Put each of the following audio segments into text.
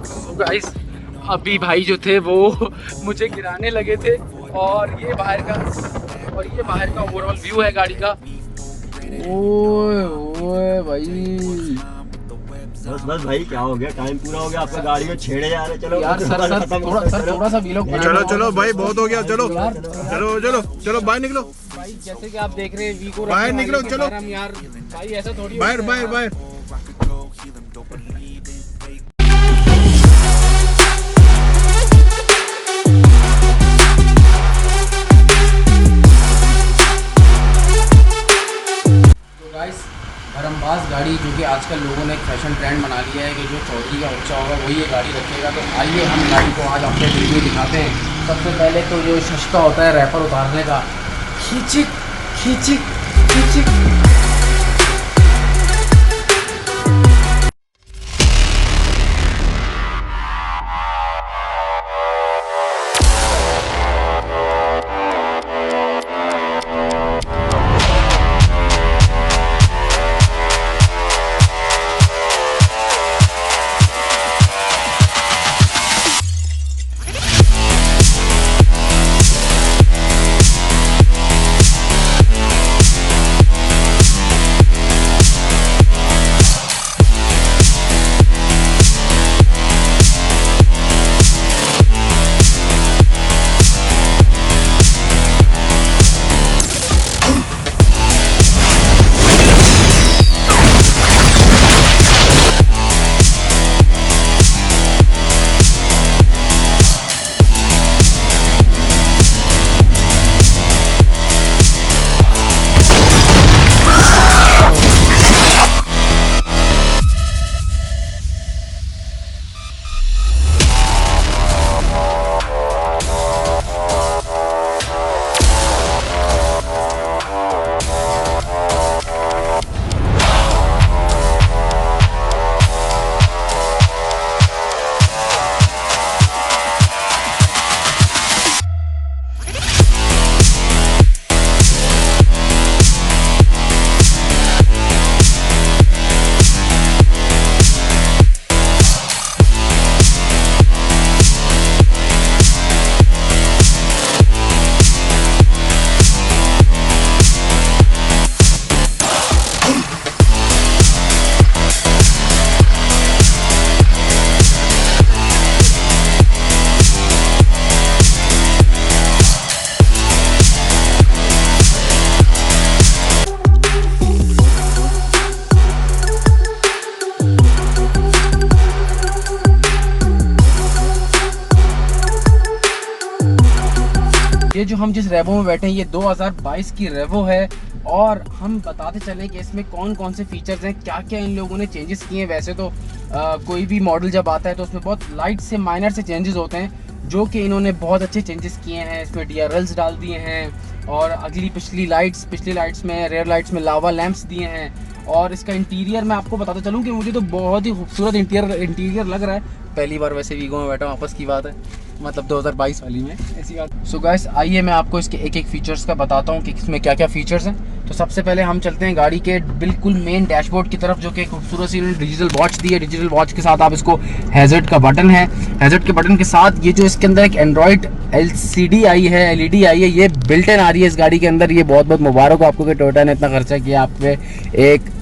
तो गाइस अभी भाई जो थे वो मुझे गिराने लगे थे और ये बाहर का ओवरऑल व्यू है गाड़ी का। ओए ओए भाई, बस बस भाई, क्या हो गया? टाइम पूरा हो गया आपका, गाड़ी को छेड़े जा रहे। चलो यार सर थोड़ा सा वीलॉग चलो चलो भाई, बहुत हो गया। चलो चलो चलो चलो बाहर निकलो भाई, जैसे कि आप देख रहे हैं वी को बाहर निकलो, चलो हम यार भाई, ऐसा थोड़ी बाहर बाहर बाहर। धर्मबाज गाड़ी, जो कि आजकल लोगों ने एक फैशन ट्रेंड बना लिया है कि जो चौधरी का बच्चा होगा वही ये गाड़ी रखेगा। तो आइए हम गाड़ी को आज आपको वीडियो दिखाते हैं। सबसे पहले तो जो सस्ता होता है रैपर उतारने का, खींचिक खींचिक खींचिक। ये जो हम जिस रेवो में बैठे हैं ये 2022 की रेवो है और हम बताते चलें कि इसमें कौन कौन से फीचर्स हैं, क्या क्या इन लोगों ने चेंजेस किए हैं। वैसे तो कोई भी मॉडल जब आता है तो उसमें बहुत लाइट से माइनर से चेंजेस होते हैं, जो कि इन्होंने बहुत अच्छे चेंजेस किए हैं। इसमें DRLs डाल दिए हैं और अगली पिछली लाइट्स में रेयर लाइट्स में लावा लैंप्स दिए हैं। और इसका इंटीरियर मैं आपको बताता चलूँ कि मुझे तो बहुत ही खूबसूरत इंटीरियर लग रहा है। पहली बार वैसे वीगो में बैठा हूँ, आपस की बात है, मतलब 2022 वाली में ऐसी बात। सो गाइस आइए मैं आपको इसके एक एक फीचर्स का बताता हूँ कि इसमें क्या क्या फीचर्स हैं। तो सबसे पहले हम चलते हैं गाड़ी के बिल्कुल मेन डैशबोर्ड की तरफ, जो कि खूबसूरत सी इन्होंने डिजिटल वॉच दी है। डिजिटल वॉच के साथ आप इसको हैजर्ड का बटन है, हैजर्ड के बटन के साथ ये जो इसके अंदर एक एंड्रॉइड LCD आई है, LED आई है, ये बिल्ट इन आ रही है इस गाड़ी के अंदर। ये बहुत बहुत मुबारक हो आपको कि टोयोटा ने इतना खर्चा किया आप पे।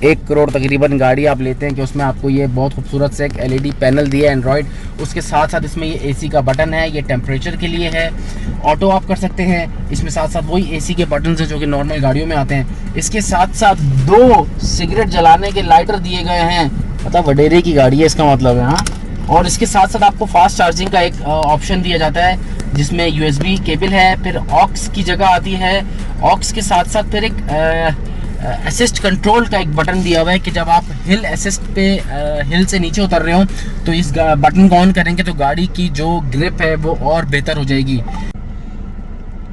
एक करोड़ तकरीबन गाड़ी आप लेते हैं कि उसमें आपको ये बहुत खूबसूरत से एक LED पैनल दिया है एंड्रॉइड। उसके साथ साथ इसमें ये AC का बटन है, ये टेम्परेचर के लिए है, ऑटो आप कर सकते हैं। इसमें साथ साथ वही AC के बटन है जो कि नॉर्मल गाड़ियों में आते हैं। इसके साथ साथ 2 सिगरेट जलाने के लाइटर दिए गए हैं, मतलब वडेरे की गाड़ी है इसका मतलब है। हाँ, और इसके साथ साथ आपको फास्ट चार्जिंग का एक ऑप्शन दिया जाता है जिसमें USB केबल है, फिर ऑक्स की जगह आती है। ऑक्स के साथ साथ फिर एक असिस्ट कंट्रोल का एक बटन दिया हुआ है कि जब आप हिल असिस्ट पे हिल से नीचे उतर रहे हो तो इस बटन को ऑन करेंगे तो गाड़ी की जो ग्रिप है वो और बेहतर हो जाएगी।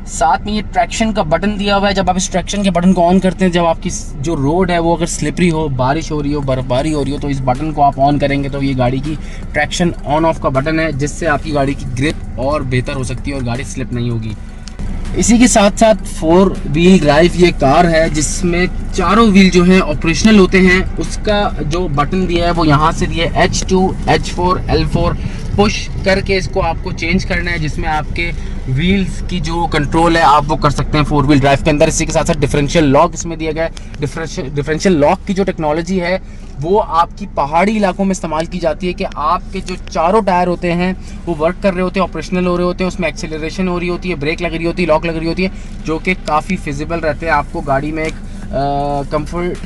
साथ में ये ट्रैक्शन का बटन दिया हुआ है। जब आप इस ट्रैक्शन के बटन को ऑन करते हैं, जब आपकी जो रोड है वो अगर स्लिपरी हो, बारिश हो रही हो, बर्फबारी हो रही हो, तो इस बटन को आप ऑन करेंगे तो ये गाड़ी की ट्रैक्शन ऑन ऑफ का बटन है, जिससे आपकी गाड़ी की ग्रिप और बेहतर हो सकती है और गाड़ी स्लिप नहीं होगी। इसी के साथ साथ 4 व्हील ड्राइव ये कार है जिसमें चारों व्हील जो हैं ऑपरेशनल होते हैं। उसका जो बटन दिया है वो यहाँ से दिया है H2, H4, L4। पुश करके इसको आपको चेंज करना है, जिसमें आपके व्हील्स की जो कंट्रोल है आप वो कर सकते हैं 4 व्हील ड्राइव के अंदर। इसी के साथ साथ डिफरेंशियल लॉक इसमें दिया गया है। डिफरेंशियल लॉक की जो टेक्नोलॉजी है वो आपकी पहाड़ी इलाकों में इस्तेमाल की जाती है कि आपके जो चारों टायर होते हैं वो वर्क कर रहे होते हैं, ऑपरेशनल हो रहे होते हैं, उसमें एक्सेलरेशन हो रही होती है, ब्रेक लग रही होती है, लॉक लग रही होती है, जो कि काफ़ी फिजिबल रहते हैं। आपको गाड़ी में एक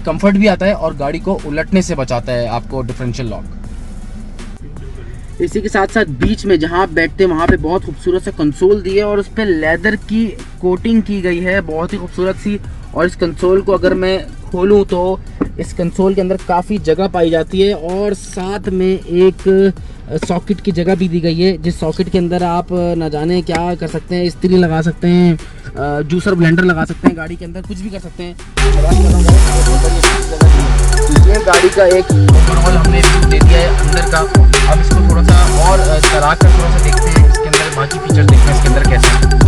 कंफर्ट भी आता है और गाड़ी को उलटने से बचाता है आपको डिफरेंशियल लॉक। इसी के साथ साथ बीच में जहाँ आप बैठते हैं वहाँ पे बहुत खूबसूरत सा कंसोल दिया है और उस पर लेदर की कोटिंग की गई है, बहुत ही खूबसूरत सी। और इस कंसोल को अगर मैं खोलूँ तो इस कंसोल के अंदर काफ़ी जगह पाई जाती है और साथ में एक सॉकेट की जगह भी दी गई है, जिस सॉकेट के अंदर आप ना जाने क्या कर सकते हैं, इस्त्री लगा सकते हैं, जूसर ब्लेंडर लगा सकते हैं, गाड़ी के अंदर कुछ भी कर सकते हैं। तो ये गाड़ी का एक ओवरऑल हमने दे दिया है अंदर का। अब इसको थोड़ा सा और चला कर थोड़ा सा देखते हैं इसके अंदर बाकी फीचर, देखते हैं इसके अंदर कैसे हैं।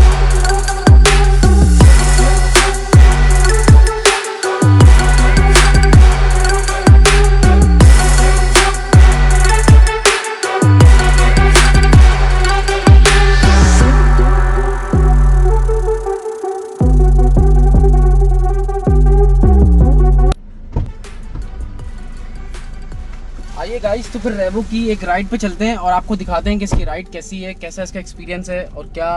आइए गाइस, तो फिर रेवो की एक राइड पे चलते हैं और आपको दिखाते हैं कि इसकी राइड कैसी है, कैसा इसका एक्सपीरियंस है और क्या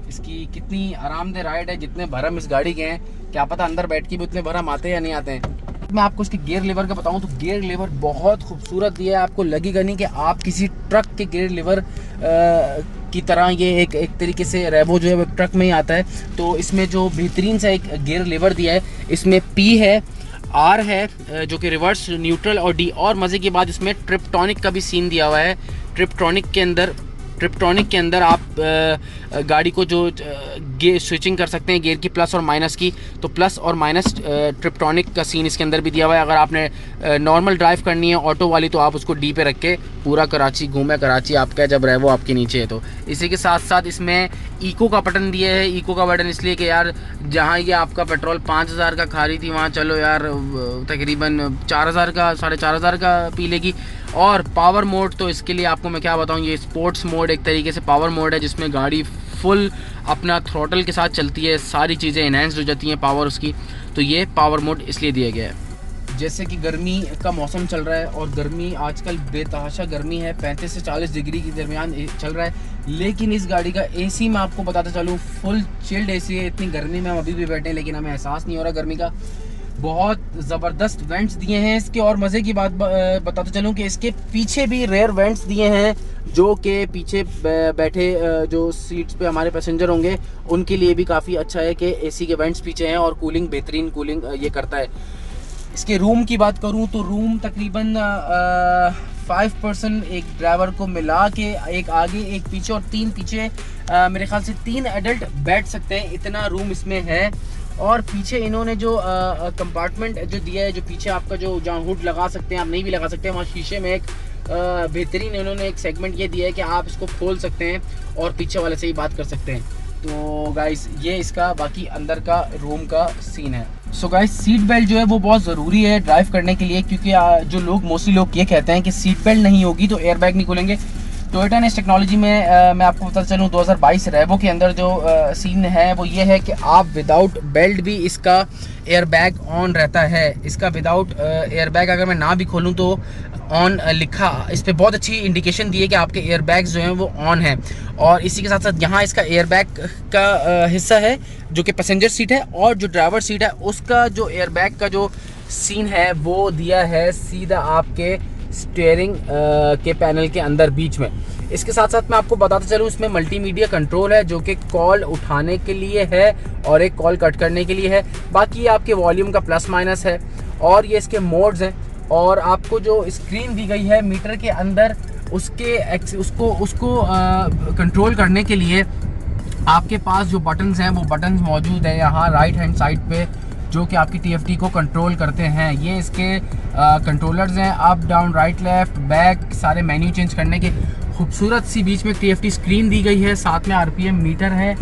इसकी कितनी आरामदेह राइड है। जितने भरम इस गाड़ी के हैं, क्या पता अंदर बैठ के भी उतने भरम आते हैं या नहीं आते हैं। मैं आपको इसके गियर लीवर का बताऊं तो गियर लीवर बहुत खूबसूरत दिया है। आपको लगेगा नहीं कि आप किसी ट्रक के गियर लीवर की तरह, ये एक तरीके से रेवो जो है वो ट्रक में ही आता है। तो इसमें जो बेहतरीन सा एक गियर लीवर दिया है, इसमें P है, R है जो कि रिवर्स, न्यूट्रल और D। और मज़े की बात इसमें ट्रिप्टॉनिक का भी सीन दिया हुआ है। ट्रिप्टॉनिक के अंदर आप गाड़ी को जो गियर स्विचिंग कर सकते हैं गियर की प्लस और माइनस की, तो प्लस और माइनस ट्रिप्टॉनिक का सीन इसके अंदर भी दिया हुआ है। अगर आपने नॉर्मल ड्राइव करनी है ऑटो वाली तो आप उसको D पे रख के पूरा कराची घूमे, कराची आपका जब रेवो आपके नीचे है। तो इसी के साथ साथ इसमें इको का बटन दिया है। इको का बटन इसलिए कि यार जहाँ ये आपका पेट्रोल 5000 का खा रही थी वहाँ चलो यार तकरीबन 4000 का 4500 का पी लेगी। और पावर मोड तो इसके लिए आपको मैं क्या बताऊँ, ये स्पोर्ट्स मोड एक तरीके से पावर मोड है जिसमें गाड़ी फुल अपना थ्रोटल के साथ चलती है, सारी चीज़ें इनहेंस्ड हो जाती हैं पावर उसकी। तो ये पावर मोड इसलिए दिया गया है। जैसे कि गर्मी का मौसम चल रहा है और गर्मी आजकल बेतहाशा गर्मी है, 35 से 40 डिग्री के दरमियान चल रहा है। लेकिन इस गाड़ी का AC मैं आपको बताता चलूँ फुल चिल्ड AC है। इतनी गर्मी में हम अभी भी बैठे हैं लेकिन हमें एहसास नहीं हो रहा गर्मी का। बहुत ज़बरदस्त वेंट्स दिए हैं इसके। और मज़े की बात बताते चलूँ कि इसके पीछे भी रेयर वेंट्स दिए हैं, जो कि पीछे बैठे जो सीट्स पे हमारे पैसेंजर होंगे उनके लिए भी काफ़ी अच्छा है कि AC के वेंट्स पीछे हैं और कूलिंग बेहतरीन कूलिंग ये करता है। इसके रूम की बात करूं तो रूम तकरीबन 5 पर्सन एक ड्राइवर को मिला के, एक आगे एक पीछे और 3 पीछे, मेरे ख्याल से 3 एडल्ट बैठ सकते हैं, इतना रूम इसमें है। और पीछे इन्होंने जो कंपार्टमेंट जो दिया है, जो पीछे आपका जो जहाँ हुड लगा सकते हैं, आप नहीं भी लगा सकते हैं, वहाँ शीशे में एक बेहतरीन इन्होंने एक सेगमेंट ये दिया है कि आप इसको खोल सकते हैं और पीछे वाले से ही बात कर सकते हैं। तो गाइस ये इसका बाकी अंदर का रूम का सीन है। सो गाइस सीट बेल्ट जो है वो बहुत ज़रूरी है ड्राइव करने के लिए, क्योंकि जो लोग मोस्टली लोग ये कहते हैं कि सीट बेल्ट नहीं होगी तो एयर बैग नहीं खुलेंगे। टोयोटा ने इस टेक्नोलॉजी में मैं आपको बताता चलूँ 2022 रेवो के अंदर जो सीन है वो ये है कि आप विदाउट बेल्ट भी इसका एयर बैग ऑन रहता है। इसका विदाउट एयर बैग अगर मैं ना भी खोलूँ तो ऑन लिखा इस पर बहुत अच्छी इंडिकेशन दी है कि आपके एयर बैग्स जो हैं वो ऑन हैं। और इसी के साथ साथ यहाँ इसका एयर बैग का हिस्सा है जो कि पैसेंजर सीट है, और जो ड्राइवर सीट है उसका जो एयर बैग का जो सीन है वो दिया है सीधा आपके स्टीयरिंग के पैनल के अंदर बीच में। इसके साथ साथ मैं आपको बताता चलूँ इसमें मल्टीमीडिया कंट्रोल है जो कि कॉल उठाने के लिए है और एक कॉल कट करने के लिए है। बाकी आपके वॉल्यूम का प्लस माइनस है और ये इसके मोड्स हैं। और आपको जो स्क्रीन दी गई है मीटर के अंदर उसको कंट्रोल करने के लिए आपके पास जो बटन्स हैं वो बटन्स मौजूद है यहाँ राइट हैंड साइड पे, जो कि आपकी TFT को कंट्रोल करते हैं। ये इसके कंट्रोलर्स हैं, up down right left back सारे मेन्यू चेंज करने के। खूबसूरत सी बीच में TFT स्क्रीन दी गई है, साथ में RPM मीटर है।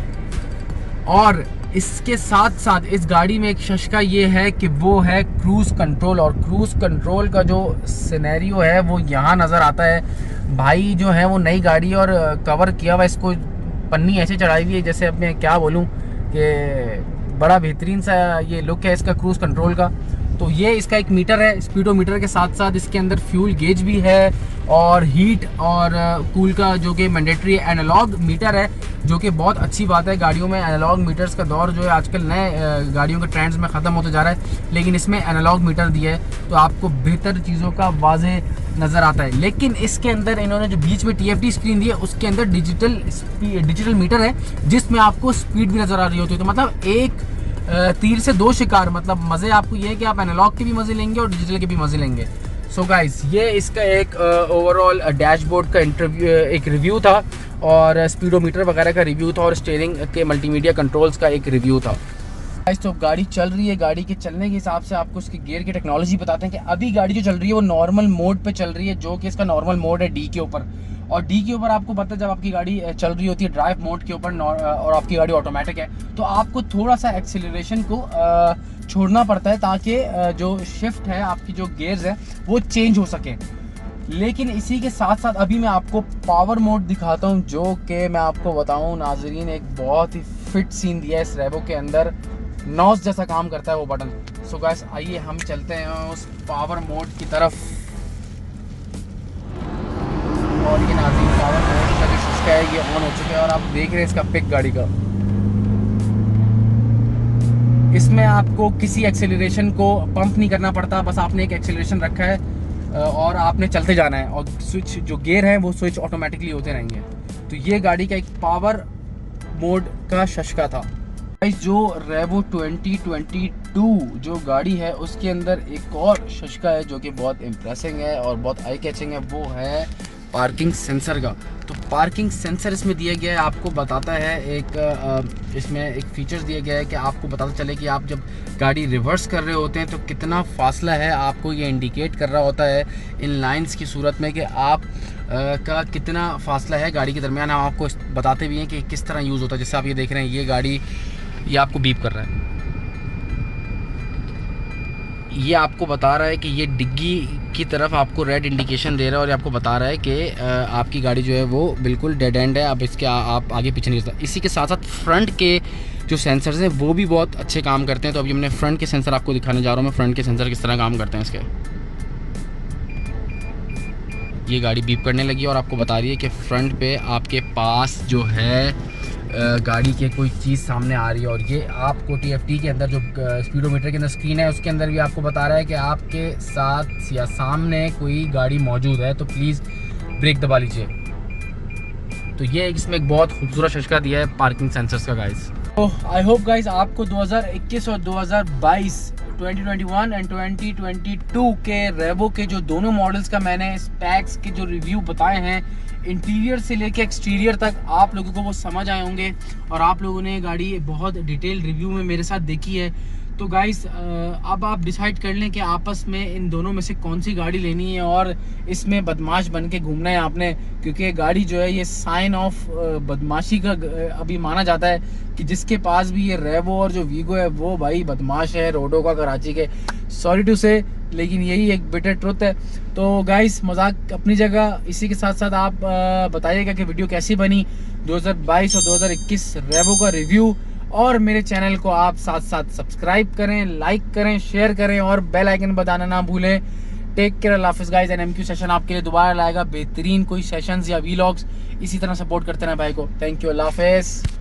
और इसके साथ साथ इस गाड़ी में एक शशका ये है कि वो है क्रूज़ कंट्रोल, और क्रूज़ कंट्रोल का जो सिनेरियो है वो यहाँ नज़र आता है। भाई जो है वो नई गाड़ी है और कवर किया हुआ, इसको पन्नी ऐसे चढ़ाई हुई है जैसे अब मैं क्या बोलूँ कि बड़ा बेहतरीन सा ये लुक है इसका क्रूज़ कंट्रोल का। तो ये इसका एक मीटर है, स्पीडोमीटर के साथ साथ इसके अंदर फ्यूल गेज भी है और हीट और कूल का जो कि मैंडेटरी एनालॉग मीटर है, जो कि बहुत अच्छी बात है। गाड़ियों में एनालॉग मीटर्स का दौर जो है आजकल नए गाड़ियों के ट्रेंड्स में ख़त्म होते जा रहा है, लेकिन इसमें एनालॉग मीटर दिया है तो आपको बेहतर चीज़ों का वाज़े नज़र आता है। लेकिन इसके अंदर इन्होंने जो बीच में TFT स्क्रीन दी है उसके अंदर डिजिटल मीटर है जिसमें आपको स्पीड भी नज़र आ रही होती है। तो मतलब एक तीर से दो शिकार, मतलब मज़े आपको ये है कि आप एनालॉग के भी मज़े लेंगे और डिजिटल के भी मज़े लेंगे। सो गाइस, ये इसका एक ओवरऑल डैशबोर्ड का एक रिव्यू था और स्पीडोमीटर वगैरह का रिव्यू था और स्टीयरिंग के मल्टीमीडिया कंट्रोल्स का एक रिव्यू था। गाइस, तो गाड़ी चल रही है, गाड़ी के चलने के हिसाब से आपको उसकी गियर की टेक्नोलॉजी बताते हैं कि अभी गाड़ी जो चल रही है वो नॉर्मल मोड पे चल रही है, जो कि इसका नॉर्मल मोड है डी के ऊपर। और डी के ऊपर आपको पता है जब आपकी गाड़ी चल रही होती है ड्राइव मोड के ऊपर और आपकी गाड़ी ऑटोमेटिक है तो आपको थोड़ा सा एक्सीलरेशन को छोड़ना पड़ता है ताकि जो शिफ्ट है आपकी जो गियर्स है वो चेंज हो सके। लेकिन इसी के साथ साथ अभी मैं आपको पावर मोड दिखाता हूँ, जो कि मैं आपको बताऊँ नाजरीन एक बहुत ही फिट सीन दिया है इस रेवो के अंदर, नॉस जैसा काम करता है वो बटन। सो गाइस, आइए हम चलते हैं उस पावर मोड की तरफ। और ये नाज़रीन पावर मोड का जो शशका है ये ऑन हो चुका है और आप देख रहे हैं इसका पिक गाड़ी का। इसमें आपको किसी एक्सेलरेशन को पंप नहीं करना पड़ता, बस आपने एक एक्सेलरेशन रखा है और आपने चलते जाना है और स्विच जो गियर हैं वो स्विच ऑटोमेटिकली होते रहेंगे। तो ये गाड़ी का एक पावर मोड का शशका था। जो रेवो 2022 जो गाड़ी है उसके अंदर एक और शशका है जो कि बहुत इम्प्रेसिंग है और बहुत आई कैचिंग है, वो है पार्किंग सेंसर का। तो पार्किंग सेंसर इसमें दिया गया है, आपको बताता है इसमें एक फीचर्स दिया गया है कि आपको बताता चले कि आप जब गाड़ी रिवर्स कर रहे होते हैं तो कितना फासला है, आपको ये इंडिकेट कर रहा होता है इन लाइंस की सूरत में कि आप का कितना फासला है गाड़ी के दरमियान। हम आपको बताते भी हैं कि किस तरह यूज़ होता है। जैसे आप ये देख रहे हैं ये गाड़ी ये आपको बीप कर रहा है, ये आपको बता रहा है कि ये डिग्गी की तरफ आपको रेड इंडिकेशन दे रहा है और ये आपको बता रहा है कि आपकी गाड़ी जो है वो बिल्कुल डेड एंड है, अब इसके आप आगे पीछे नहीं जा सकते। इसी के साथ साथ फ्रंट के जो सेंसर्स हैं वो भी बहुत अच्छे काम करते हैं। तो अभी हमने फ्रंट के सेंसर आपको दिखाने जा रहा हूँ मैं, फ्रंट के सेंसर किस तरह काम करते हैं इसके। ये गाड़ी बीप करने लगी और आपको बता रही है कि फ्रंट पे आपके पास जो है गाड़ी के कोई चीज़ सामने आ रही है। और ये आपको TFT के अंदर जो स्पीडोमीटर के अंदर स्क्रीन है उसके अंदर भी आपको बता रहा है कि आपके साथ या सामने कोई गाड़ी मौजूद है तो प्लीज़ ब्रेक दबा लीजिए। तो ये इसमें एक बहुत खूबसूरत शशका दिया है पार्किंग सेंसर्स का गाइस। तो आई होप गाइस आपको 2021 और 2022 2021 एंड 2022 के रेवो के जो दोनों मॉडल्स का मैंने स्पेक्स के जो रिव्यू बताए हैं, इंटीरियर से लेके एक्सटीरियर तक, आप लोगों को वो समझ आए होंगे और आप लोगों ने गाड़ी बहुत डिटेल रिव्यू में मेरे साथ देखी है। तो गाइस अब आप डिसाइड कर लें कि आपस में इन दोनों में से कौन सी गाड़ी लेनी है और इसमें बदमाश बन के घूमना है आपने, क्योंकि ये गाड़ी जो है ये साइन ऑफ बदमाशी का अभी माना जाता है कि जिसके पास भी ये रेवो और जो वीगो है वो भाई बदमाश है रोडों का, कराची के। सॉरी टू से, लेकिन यही एक बिटर ट्रुथ है। तो गाइस मजाक अपनी जगह, इसी के साथ साथ आप बताइएगा कि वीडियो कैसी बनी 2022 और 2021 रेवो का रिव्यू। और मेरे चैनल को आप साथ साथ सब्सक्राइब करें, लाइक करें, शेयर करें और बेल आइकन बताना ना भूलें। टेक केयर, अल्लाह हाफिज़ गाइस। NMQ सेशन आपके लिए दोबारा लाएगा बेहतरीन कोई सेशंस या वीलॉग्स। इसी तरह सपोर्ट करते रहें भाई को। थैंक यू, अल्लाह हाफिज़।